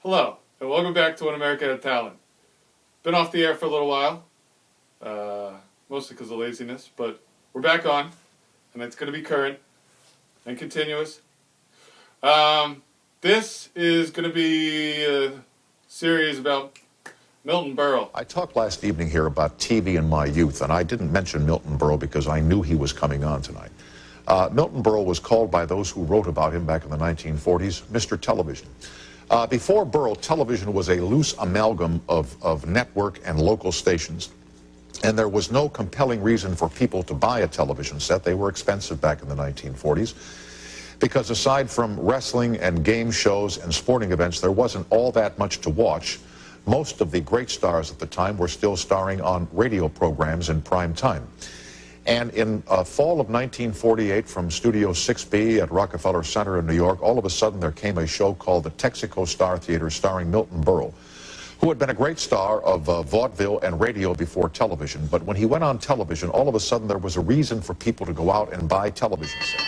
Hello, and welcome back to When America Had Talent. Been off the air for a little while, mostly because of laziness, but we're back on, and it's going to be current and continuous. This is going to be a series about Milton Berle. I talked last evening here about TV in my youth, and I didn't mention Milton Berle because I knew he was coming on tonight. Milton Berle was called by those who wrote about him back in the 1940s, Mr. Television. Before Berle, television was a loose amalgam of network and local stations, and there was no compelling reason for people to buy a television set. They were expensive back in the 1940s, because aside from wrestling and game shows and sporting events, there wasn't all that much to watch. Most of the great stars at the time were still starring on radio programs in prime time. And in fall of 1948, from Studio 6B at Rockefeller Center in New York, all of a sudden there came a show called the Texaco Star Theater starring Milton Berle, who had been a great star of vaudeville and radio before television. But when he went on television, all of a sudden there was a reason for people to go out and buy television sets.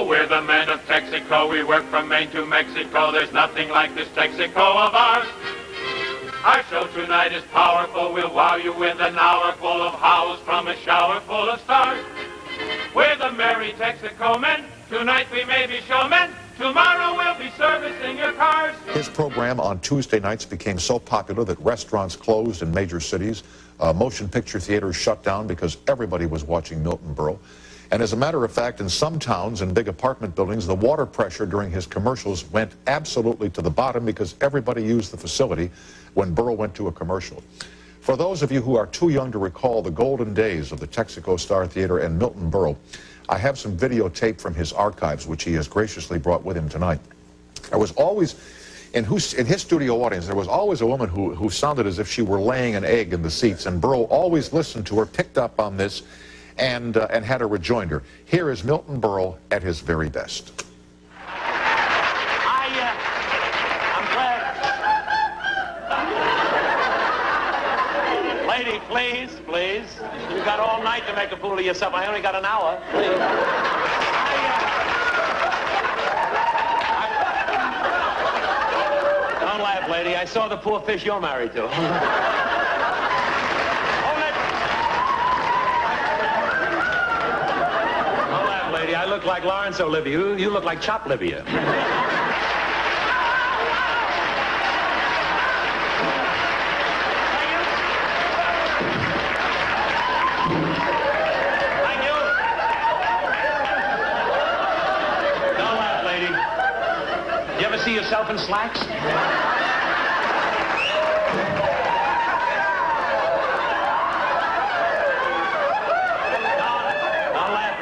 We're the men of Texaco, we work from Maine to Mexico. There's nothing like this Texaco of ours. Our show tonight is powerful, we'll wow you with an hour full of howls from a shower full of stars. We're the merry Texaco men, tonight we may be showmen, tomorrow we'll be servicing your cars. His program on Tuesday nights became so popular that restaurants closed in major cities, motion picture theaters shut down because everybody was watching Milton Berle. And as a matter of fact, in some towns and big apartment buildings, the water pressure during his commercials went absolutely to the bottom because everybody used the facility when Berle went to a commercial. For those of you who are too young to recall the golden days of the Texaco Star Theater and Milton Berle, I have some videotape from his archives, which he has graciously brought with him tonight. There was always, in his studio audience, there was always a woman who sounded as if she were laying an egg in the seats, and Berle always listened to her, picked up on this, and had a rejoinder. Here is Milton Berle at his very best. I'm glad. Lady, please. You got all night to make a fool of yourself. I only got an hour. Please. Don't laugh, lady. I saw the poor fish you're married to. I look like Laurence Olivier. You look like Chop Livia. Thank you. Don't laugh, lady. You ever see yourself in slacks?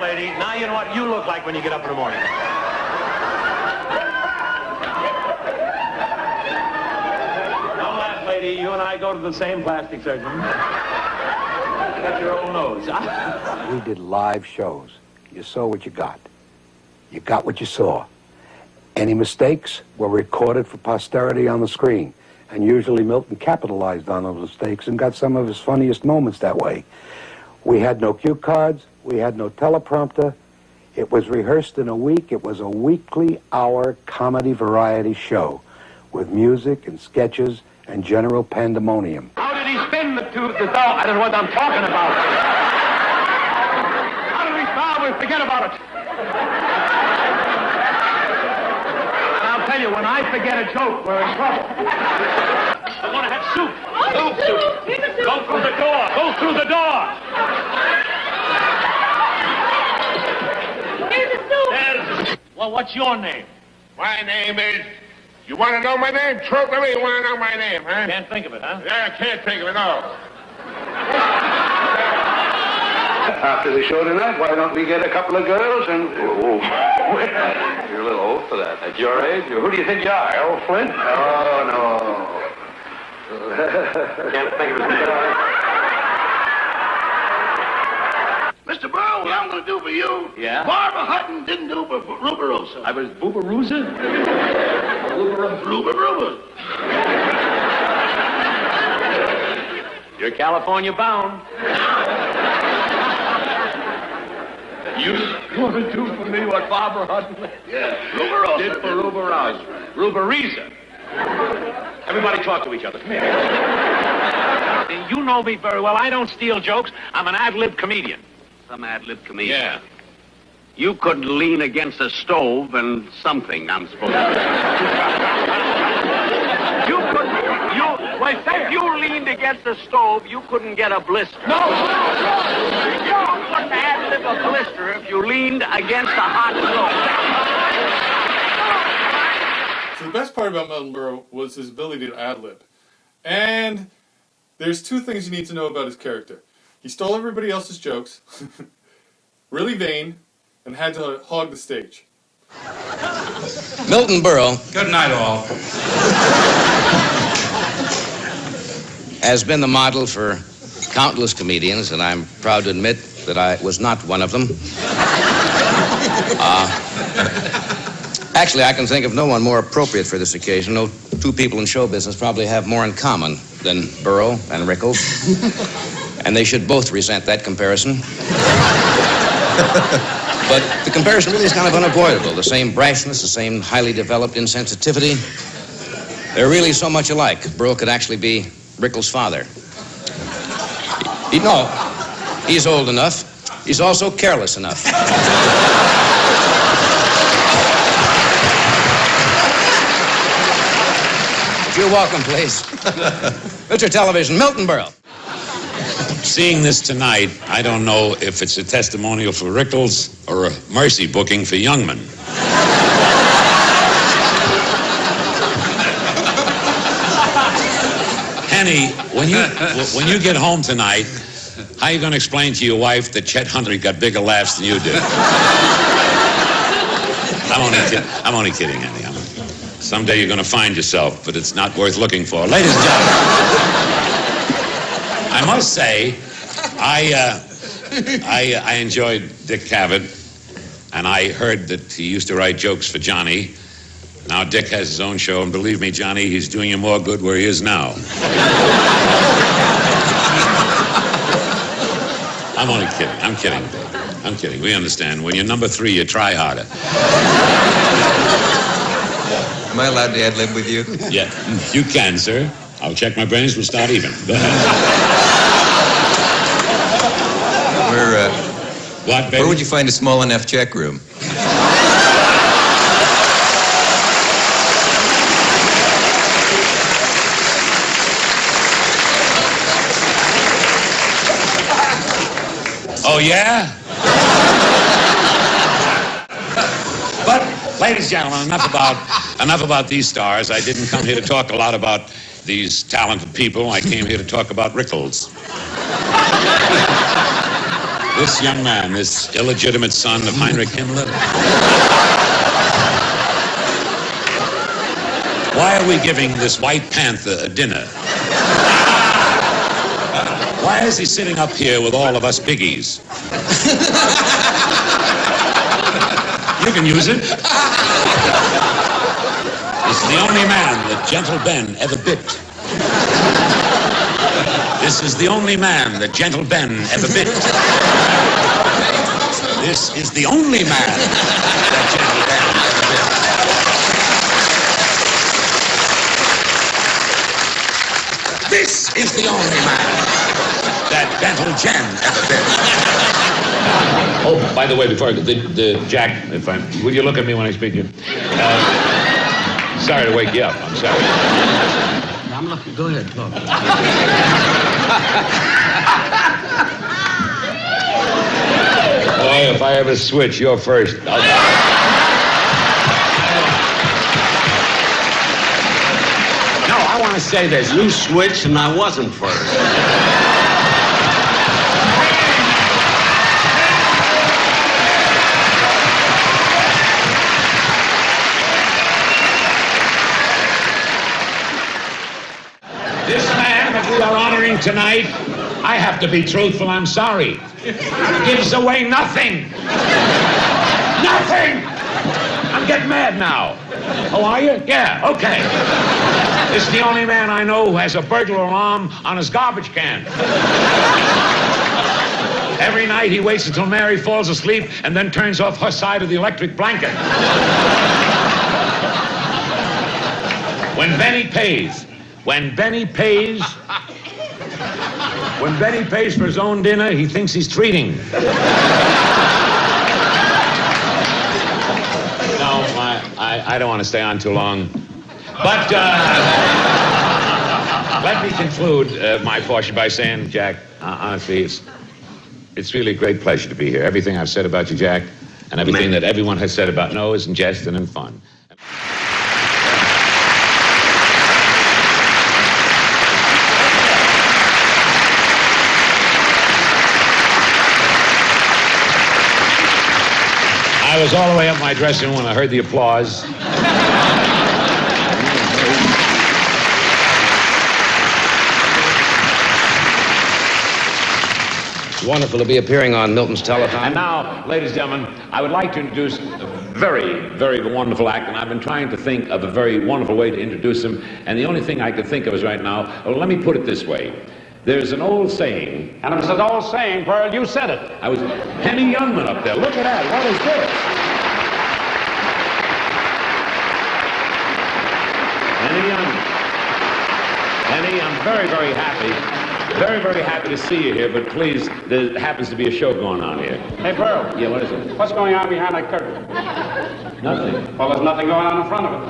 Lady. Now you know what you look like when you get up in the morning. Don't laugh, lady. You and I go to the same plastic surgeon. Got your old nose. We did live shows. You saw what you got. You got what you saw. Any mistakes were recorded for posterity on the screen. And usually Milton capitalized on those mistakes and got some of his funniest moments that way. We had no cue cards. We had no teleprompter. It was rehearsed in a week. It was a weekly hour comedy variety show with music and sketches and general pandemonium. How did he spin the door? I don't know what I'm talking about. How did he foul? We forget about it. And I'll tell you, when I forget a joke, we're in trouble. I want to have soup. Soup. Go through the door. Go through the door. Well, what's your name? My name is... You want to know my name? Truthfully, you want to know my name, huh? Can't think of it, huh? Yeah, I can't think of it, no. After the show tonight, why don't we get a couple of girls and... Oh, you're a little old for that. At your age? Who do you think you are, Errol Flynn? Oh, no. Can't think of his name. Mr. Mr. Berle, what I'm going to do for you, Yeah? Barbara Hutton didn't do for Ruberosa. I was Boobarooza? Ruber. You're California bound. You want to do for me what Barbara Hutton Yeah, Ruberosa. did for Ruberiza. Everybody talk to each other. Come here. You know me very well. I don't steal jokes. I'm an ad-lib comedian. Some ad-lib comedian. Yeah. You could lean against a stove and something, I'm supposed to If you leaned against a stove, you couldn't get a blister. No. You couldn't ad-lib a blister if you leaned against a hot stove. So the best part about Milton Berle was his ability to ad-lib. And there's two things you need to know about his character. He stole everybody else's jokes, really vain, and had to hog the stage. Milton Berle Good night, all. has been the model for countless comedians, and I'm proud to admit that I was not one of them. Actually, I can think of no one more appropriate for this occasion. No two people in show business probably have more in common than Berle and Rickles, and they should both resent that comparison. But the comparison really is kind of unavoidable. The same brashness, the same highly developed insensitivity. They're really so much alike. Berle could actually be Rickles' father. No, he's old enough. He's also careless enough. You're welcome, please. Mr. Television, Milton Berle. Seeing this tonight, I don't know if it's a testimonial for Rickles or a mercy booking for Youngman. Henny, when you get home tonight, how are you going to explain to your wife that Chet Huntley got bigger laughs than you did? I'm only kidding, Henny. Someday you're going to find yourself, but it's not worth looking for. Ladies and gentlemen, I must say, I enjoyed Dick Cavett, and I heard that he used to write jokes for Johnny. Now Dick has his own show, and believe me, Johnny, he's doing you more good where he is now. I'm only kidding. I'm kidding, baby. I'm kidding. We understand. When you're number 3, you try harder. Am I allowed to ad-lib with you? Yeah, you can, sir. I'll check my brains. We'll start even. Go ahead. What, baby? Where would you find a small enough check room? Oh, yeah? But, ladies and gentlemen, enough about these stars. I didn't come here to talk a lot about these talented people. I came here to talk about Rickles. This young man, this illegitimate son of Heinrich Himmler. Why are we giving this White Panther a dinner? Why is he sitting up here with all of us biggies? You can use it. This is the only man that Gentle Ben ever bit. This is the only man that Gentle Ben ever bit. This is the only man that Gentle Ben ever bit. This is the only man that Gentle Jen ever bit. Oh, by the way, before the Jack, will you look at me when I speak to you? Sorry to wake you up. I'm sorry. I'm looking. Go ahead, talk. Boy, if I ever switch, you're first. No, I want to say this. You switched and I wasn't first. This man that we are honoring tonight I have to be truthful, I'm sorry. Gives away nothing. Nothing! I'm getting mad now. Oh, are you? Yeah, okay. This is the only man I know who has a burglar alarm on his garbage can. Every night he waits until Mary falls asleep and then turns off her side of the electric blanket. When Benny pays for his own dinner, he thinks he's treating. No, I don't want to stay on too long. But let me conclude my portion by saying, Jack, honestly, it's really a great pleasure to be here. Everything I've said about you, Jack, and everything that everyone has said about Noah is in jest and in fun. I was all the way up my dressing room when I heard the applause. It's wonderful to be appearing on Milton's Telethon. And now, ladies and gentlemen, I would like to introduce a very, very wonderful act, and I've been trying to think of a very wonderful way to introduce him, and the only thing I could think of is right now, well, let me put it this way. There's an old saying. And if it's an old saying, Berle, you said it. I was Henny Youngman up there. Look at that. What is this? Henny Youngman. Henny, I'm very, very happy. Very, very happy to see you here, but please, there happens to be a show going on here. Hey, Berle. Yeah, what is it? What's going on behind that curtain? Nothing. Well, there's nothing going on in front of it.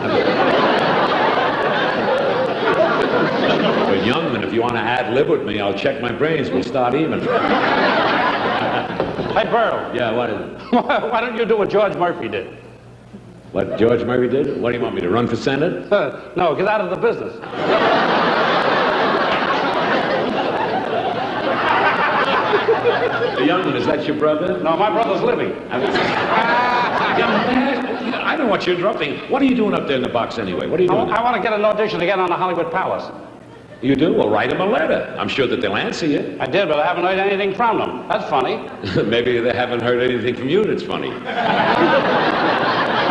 Well, Youngman, if you want to ad-lib with me, I'll check my brains. We'll start even. Hey, Berle. Yeah, what is it? Why don't you do what George Murphy did? What George Murphy did? What do you want me to run for Senate? No, get out of the business. Youngman, is that your brother? No, my brother's living. I don't want you interrupting. What are you doing up there in the box anyway? What are you doing? I want to get an audition to get on the Hollywood Palace. You do? Well, write them a letter. I'm sure that they'll answer you. I did, but I haven't heard anything from them. That's funny. Maybe they haven't heard anything from you that's funny. I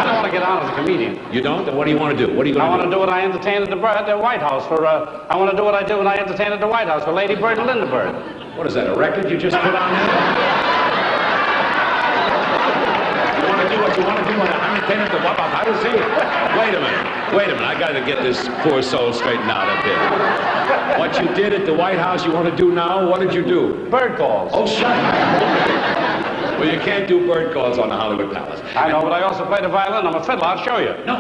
don't want to get on as a comedian. You don't? Then what do you want to do? What are you going to do? I want to do what I entertained at the White House for, I want to do what I did when I entertained at the White House for Lady Bird and Linda Bird. What is that, a record you just put on there? You want to do what you want to do when I'm entertaining at the White House? I will see it. Wait a minute. I got to get this poor soul straightened out up here. What you did at the White House, you want to do now? What did you do? Bird calls. Oh, shut up. Well, you can't do bird calls on the Hollywood Palace. I know, but I also play the violin. I'm a fiddler. I'll show you. No.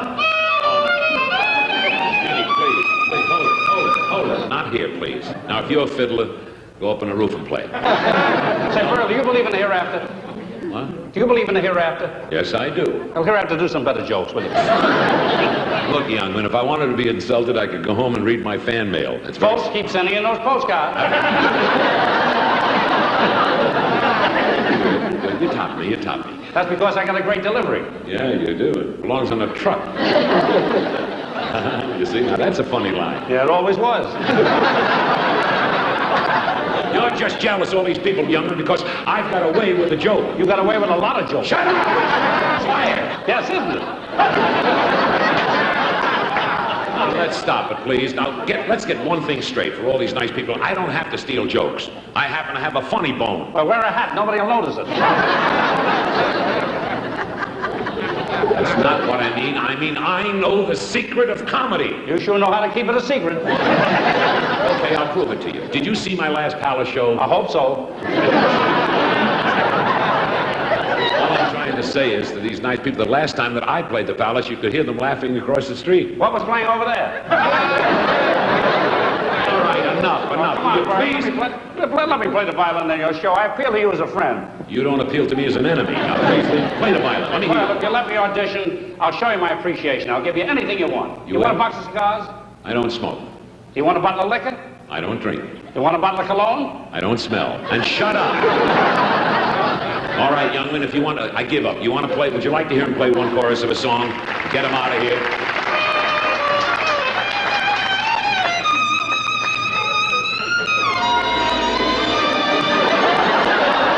Jenny, please, hold it. Not here, please. Now, if you're a fiddler, go up on the roof and play. Say, Berle, do you believe in the hereafter? What? Do you believe in the hereafter? Yes, I do. Well, hereafter, do some better jokes, will you? Look, Youngman, if I wanted to be insulted, I could go home and read my fan mail. It's Folks, keep sending in those postcards. You top me. That's because I got a great delivery. Yeah, you do. It belongs on a truck. You see, now that's a funny line. Yeah, it always was. You're just jealous, all these people, Youngman, because I've got away with a joke. You got away with a lot of jokes. Shut up! Quiet! Yes, isn't it? Now, let's stop it, please. Now, let's get one thing straight for all these nice people. I don't have to steal jokes. I happen to have a funny bone. Well, wear a hat. Nobody will notice it. That's not what I mean. I mean, I know the secret of comedy. You sure know how to keep it a secret. Okay, I'll prove it to you. Did you see my last Palace show? I hope so. All I'm trying to say is to these nice people, the last time that I played the Palace, you could hear them laughing across the street. What was playing over there? All right, enough. Come on, Please. Let me play the violin in your show. I appeal to you as a friend. You don't appeal to me as an enemy. Now, please, play the violin. Let me hear Well, it. if you let me audition, I'll show you my appreciation. I'll give you anything you want. You want a box of cigars? I don't smoke. You want a bottle of liquor? I don't drink. You want a bottle of cologne? I don't smell. And shut up. All right, Youngman, if you want to, I give up. You want to play, would you like to hear him play one chorus of a song? Get him out of here.